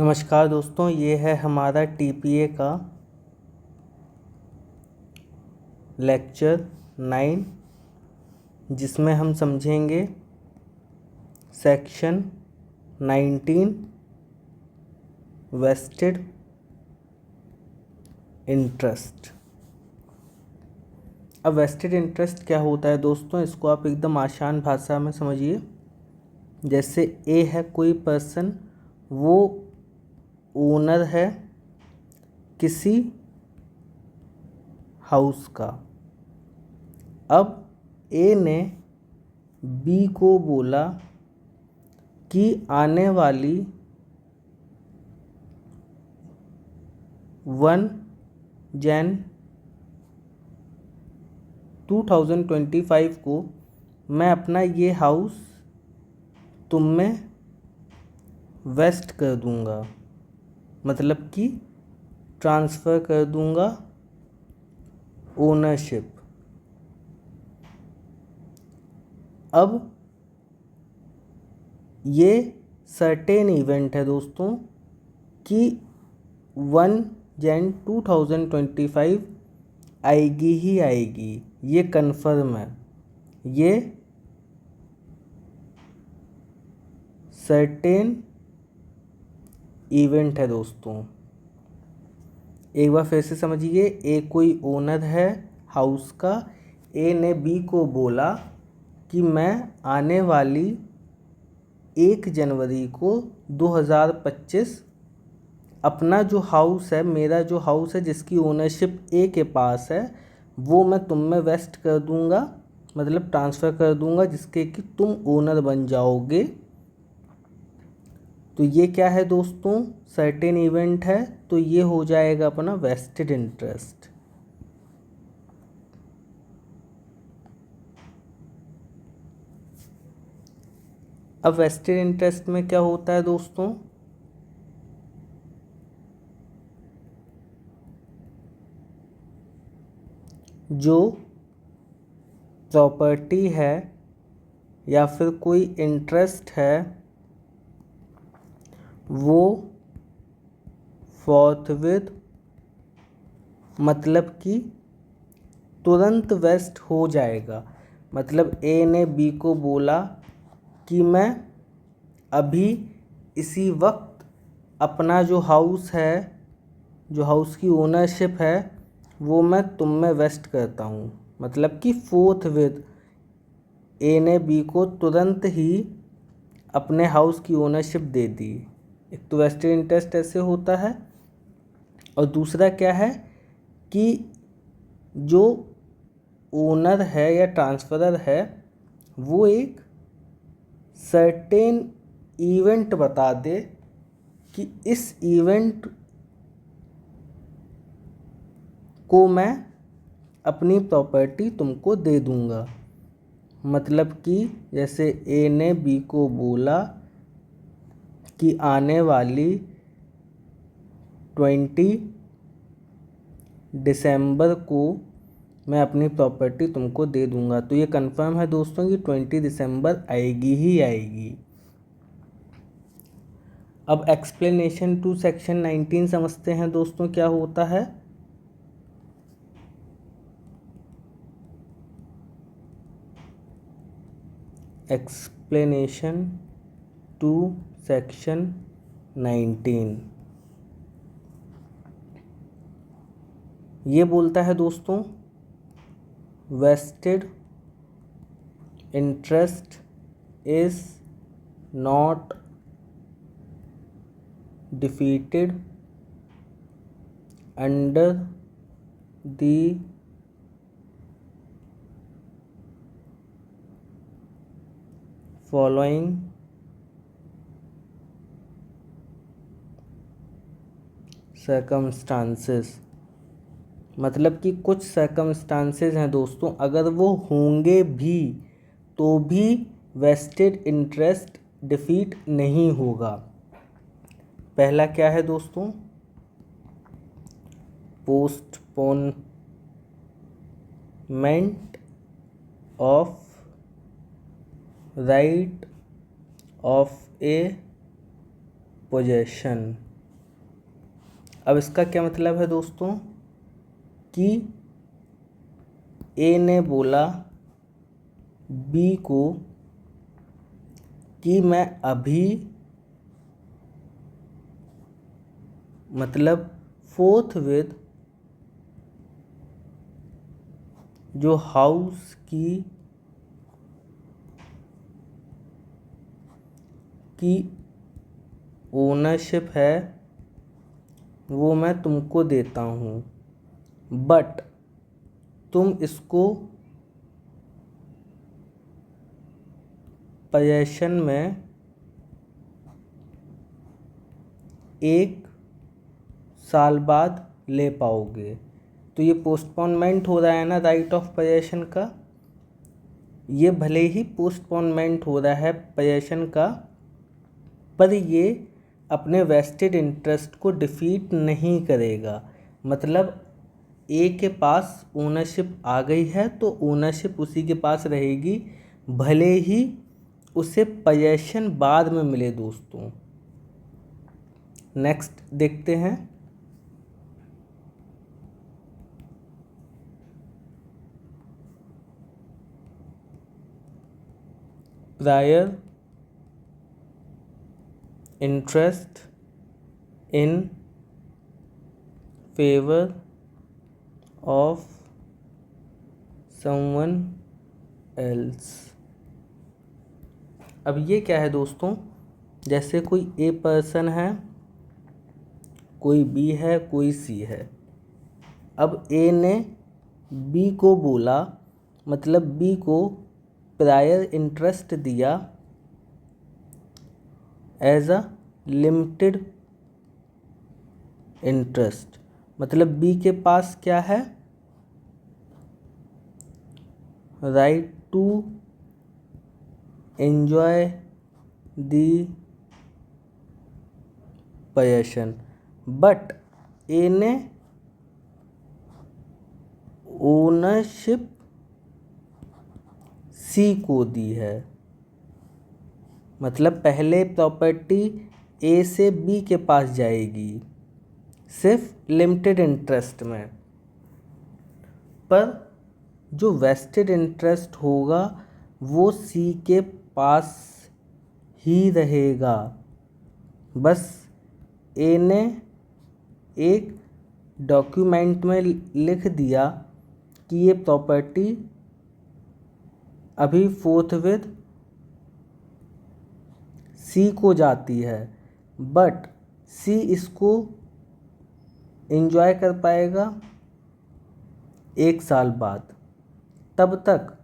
नमस्कार दोस्तों, ये है हमारा टीपीए का लेक्चर 9 जिसमें हम समझेंगे सेक्शन 19 वेस्टेड इंटरेस्ट। अब वेस्टेड इंटरेस्ट क्या होता है दोस्तों, इसको आप एकदम आसान भाषा में समझिए। जैसे ए है कोई पर्सन, वो ओनर है किसी हाउस का। अब ए ने बी को बोला कि आने वाली 1 जन 2025 को मैं अपना ये हाउस तुम में वेस्ट कर दूंगा, मतलब कि ट्रांसफ़र कर दूंगा ओनरशिप। अब ये सर्टेन इवेंट है दोस्तों कि 1 जन 2025 आएगी ही आएगी, ये कन्फर्म है। ये सर्टेन इवेंट है दोस्तों। एक बार फिर से समझिए, ए कोई ओनर है हाउस का। ए ने बी को बोला कि मैं आने वाली 1 जनवरी को 2025 अपना जो हाउस है, मेरा जो हाउस है जिसकी ओनरशिप ए के पास है, वो मैं तुम में वेस्ट कर दूंगा, मतलब ट्रांसफ़र कर दूंगा, जिसके कि तुम ओनर बन जाओगे। तो ये क्या है दोस्तों, सर्टेन इवेंट है। तो ये हो जाएगा अपना वेस्टेड इंटरेस्ट। अब वेस्टेड इंटरेस्ट में क्या होता है दोस्तों, जो प्रॉपर्टी है या फिर कोई इंटरेस्ट है वो फोर्थविथ, मतलब कि तुरंत वेस्ट हो जाएगा। मतलब ए ने बी को बोला कि मैं अभी इसी वक्त अपना जो हाउस है, जो हाउस की ओनरशिप है, वो मैं तुम में वेस्ट करता हूँ, मतलब कि फोर्थविथ ए ने बी को तुरंत ही अपने हाउस की ओनरशिप दे दी। एक तो वेस्टेड इंटरेस्ट ऐसे होता है, और दूसरा क्या है कि जो ओनर है या ट्रांसफरर है वो एक सर्टेन इवेंट बता दे कि इस इवेंट को मैं अपनी प्रॉपर्टी तुमको दे दूंगा। मतलब कि जैसे ए ने बी को बोला कि आने वाली 20 दिसंबर को मैं अपनी प्रॉपर्टी तुमको दे दूंगा। तो ये कंफर्म है दोस्तों कि 20 दिसंबर आएगी ही आएगी। अब एक्सप्लेनेशन टू सेक्शन 19 समझते हैं दोस्तों, क्या होता है। एक्सप्लेनेशन टू सेक्शन 19 ये बोलता है दोस्तों, vested interest is not defeated under the following circumstances। मतलब कि कुछ सर्कमस्टांसेस हैं दोस्तों, अगर वो होंगे भी तो भी वेस्टेड इंटरेस्ट डिफीट नहीं होगा। पहला क्या है दोस्तों, postponement of right of A possession. अब इसका क्या मतलब है दोस्तों कि ए ने बोला बी को कि मैं अभी मतलब फोर्थ विद जो हाउस की ओनरशिप है वो मैं तुमको देता हूँ, बट तुम इसको पोजेशन में 1 साल बाद ले पाओगे। तो ये पोस्टपोनमेंट हो रहा है ना राइट ऑफ पोजेशन का, ये भले ही पोस्टपोनमेंट हो रहा है पोजेशन का, पर ये अपने वेस्टेड इंटरेस्ट को डिफीट नहीं करेगा। मतलब ए के पास ओनरशिप आ गई है तो ओनरशिप उसी के पास रहेगी, भले ही उसे पोजेशन बाद में मिले दोस्तों। नेक्स्ट देखते हैं। Prior interest in favour of someone else. अब ये क्या है दोस्तों, जैसे कोई ए पर्सन है, कोई बी है, कोई सी है। अब ए ने बी को बोला, मतलब बी को प्रायर इंटरेस्ट दिया एज अ लिमिटेड इंटरेस्ट। मतलब बी के पास क्या है, right to enjoy the possession, but A ने ओनरशिप सी को दी है। मतलब पहले प्रॉपर्टी ए से बी के पास जाएगी सिर्फ लिमिटेड इंटरेस्ट में, पर जो वेस्टेड इंटरेस्ट होगा वो सी के पास ही रहेगा। बस ए ने एक डॉक्यूमेंट में लिख दिया कि ये प्रॉपर्टी अभी फोर्थ विद सी को जाती है, बट सी इसको एंजॉय कर पाएगा 1 साल बाद। तब तक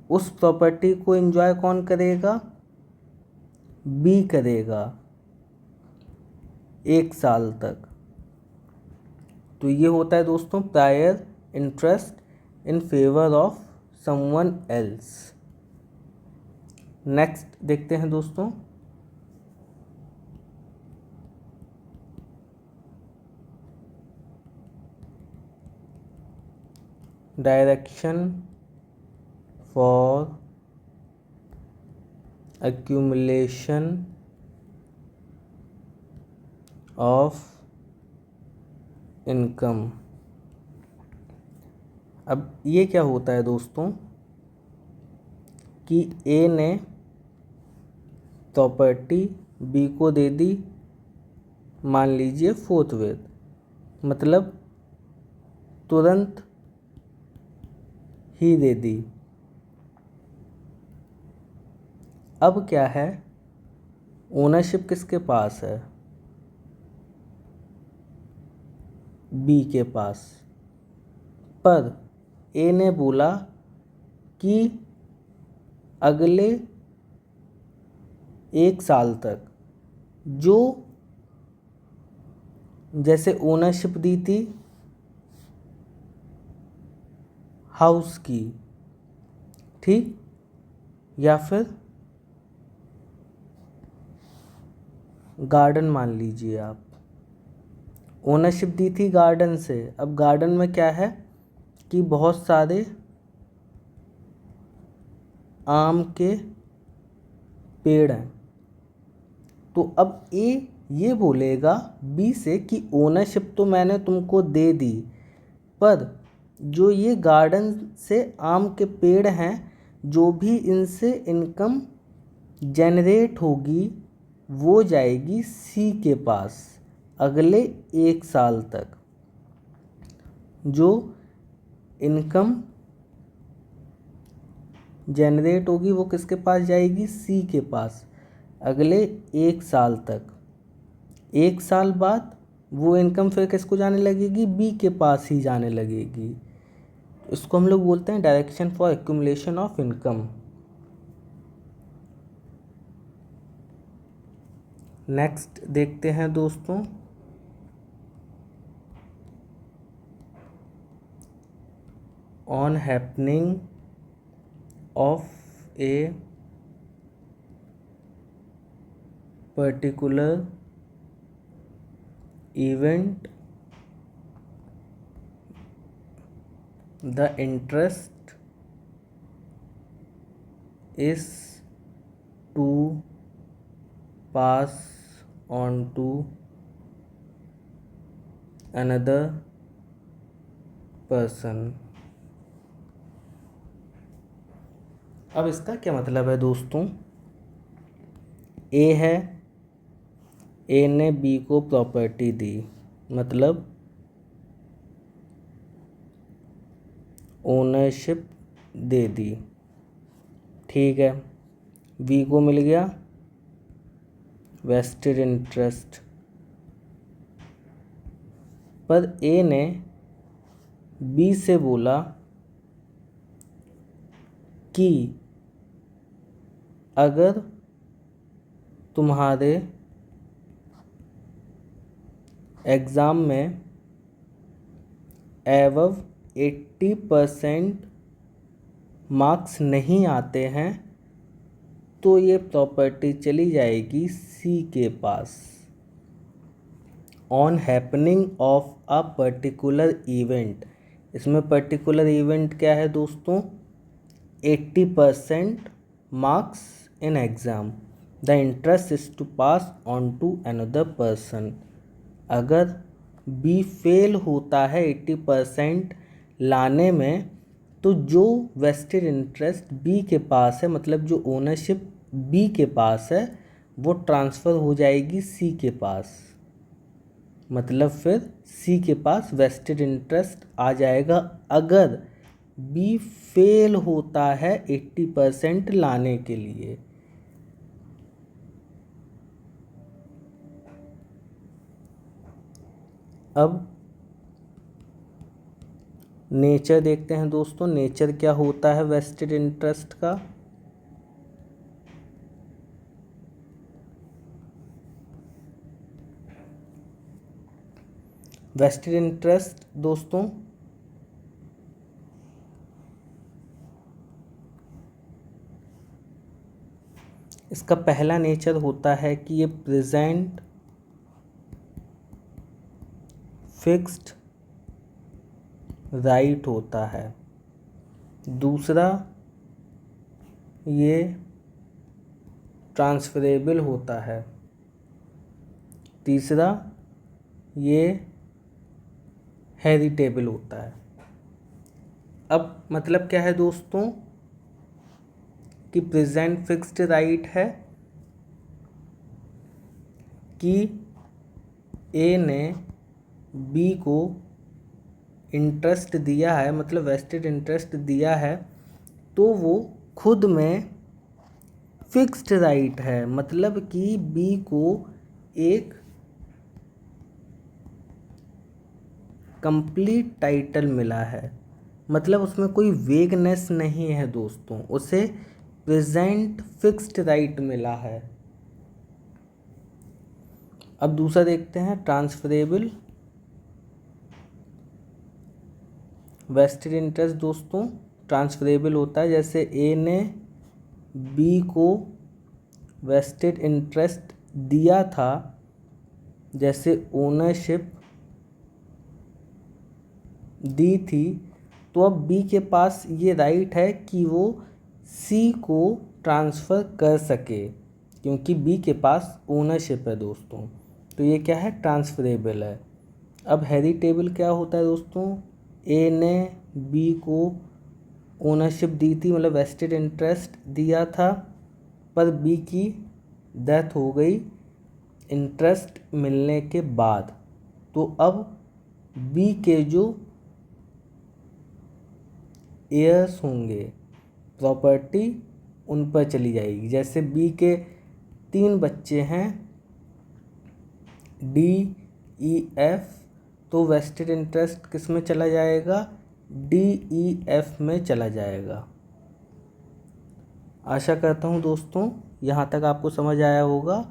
उस प्रॉपर्टी को एंजॉय कौन करेगा, बी करेगा 1 साल तक। तो ये होता है दोस्तों prior interest in favour of someone else. Next देखते हैं दोस्तों। Direction for accumulation of income. अब ये क्या होता है दोस्तों कि ए ने प्रॉपर्टी बी को दे दी, मान लीजिए फोर्थ विद, मतलब तुरंत ही दे दी। अब क्या है, ओनरशिप किसके पास है, बी के पास। पर ए ने बोला कि अगले 1 साल तक जो जैसे ओनरशिप दी थी हाउस की, ठीक, या फिर गार्डन मान लीजिए आप, ओनरशिप दी थी गार्डन से। अब गार्डन में क्या है कि बहुत सारे आम के पेड़ हैं। तो अब ए ये बोलेगा बी से कि ओनरशिप तो मैंने तुमको दे दी, पर जो ये गार्डन से आम के पेड़ हैं, जो भी इनसे इनकम जनरेट होगी वो जाएगी सी के पास अगले 1 साल तक। जो इनकम जनरेट होगी वो किसके पास जाएगी? सी के पास अगले 1 साल तक। 1 साल बाद वो इनकम फिर किसको जाने लगेगी? बी के पास ही जाने लगेगी। इसको हम लोग बोलते हैं direction for accumulation of income. Next देखते हैं दोस्तों, on happening of a particular event the interest is to pass on to another person। अब इसका क्या मतलब है दोस्तों? ए है, ए ने बी को प्रॉपर्टी दी, मतलब ओनरशिप दे दी, ठीक है। बी को मिल गया वेस्टेड इंटरेस्ट, पर ए ने बी से बोला कि अगर तुम्हारे एग्ज़ाम में एवव 80% मार्क्स नहीं आते हैं तो ये प्रॉपर्टी चली जाएगी सी के पास। On happening of a particular event, इसमें पर्टिकुलर इवेंट क्या है दोस्तों? 80% marks in exam, the interest is to pass on to another person. अगर बी फेल होता है 80% लाने में, तो जो वेस्टेड इंटरेस्ट बी के पास है, मतलब जो ओनरशिप बी के पास है, वो ट्रांसफ़र हो जाएगी सी के पास। मतलब फिर सी के पास वेस्टेड इंटरेस्ट आ जाएगा अगर बी फेल होता है 80% लाने के लिए। अब नेचर देखते हैं दोस्तों, नेचर क्या होता है वेस्टेड इंटरेस्ट का। वेस्टेड इंटरेस्ट दोस्तों इसका पहला नेचर होता है कि ये प्रेजेंट फिक्स्ड राइट होता है। दूसरा, ये ट्रांसफरेबल होता है। तीसरा, ये हेरिटेबल होता है। अब मतलब क्या है दोस्तों कि प्रेजेंट फिक्स्ड राइट है कि ए ने बी को इंटरेस्ट दिया है, मतलब वेस्टेड इंटरेस्ट दिया है, तो वो खुद में फिक्स्ड राइट है, मतलब कि बी को एक कंप्लीट टाइटल मिला है, मतलब उसमें कोई वेगनेस नहीं है दोस्तों, उसे प्रेजेंट फिक्स्ड राइट मिला है। अब दूसरा देखते हैं ट्रांसफरेबल वेस्टेड इंटरेस्ट दोस्तों ट्रांसफरेबल होता है। जैसे ए ने बी को वेस्टेड इंटरेस्ट दिया था, जैसे ओनरशिप दी थी, तो अब बी के पास ये राइट है कि वो सी को ट्रांसफ़र कर सके, क्योंकि बी के पास ओनरशिप है दोस्तों। तो ये क्या है, ट्रांसफरेबल है। अब हेरिटेबल क्या होता है दोस्तों, ए ने बी को ओनरशिप दी थी, मतलब वेस्टेड इंटरेस्ट दिया था, पर बी की डेथ हो गई इंटरेस्ट मिलने के बाद। तो अब बी के जो एयर्स होंगे प्रॉपर्टी उन पर चली जाएगी। जैसे बी के 3 बच्चे हैं, डी ई एफ, तो वेस्टेड इंटरेस्ट किस में चला जाएगा, डी ई एफ में चला जाएगा। आशा करता हूँ दोस्तों यहाँ तक आपको समझ आया होगा।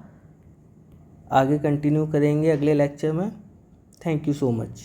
आगे कंटिन्यू करेंगे अगले लेक्चर में। Thank you so much.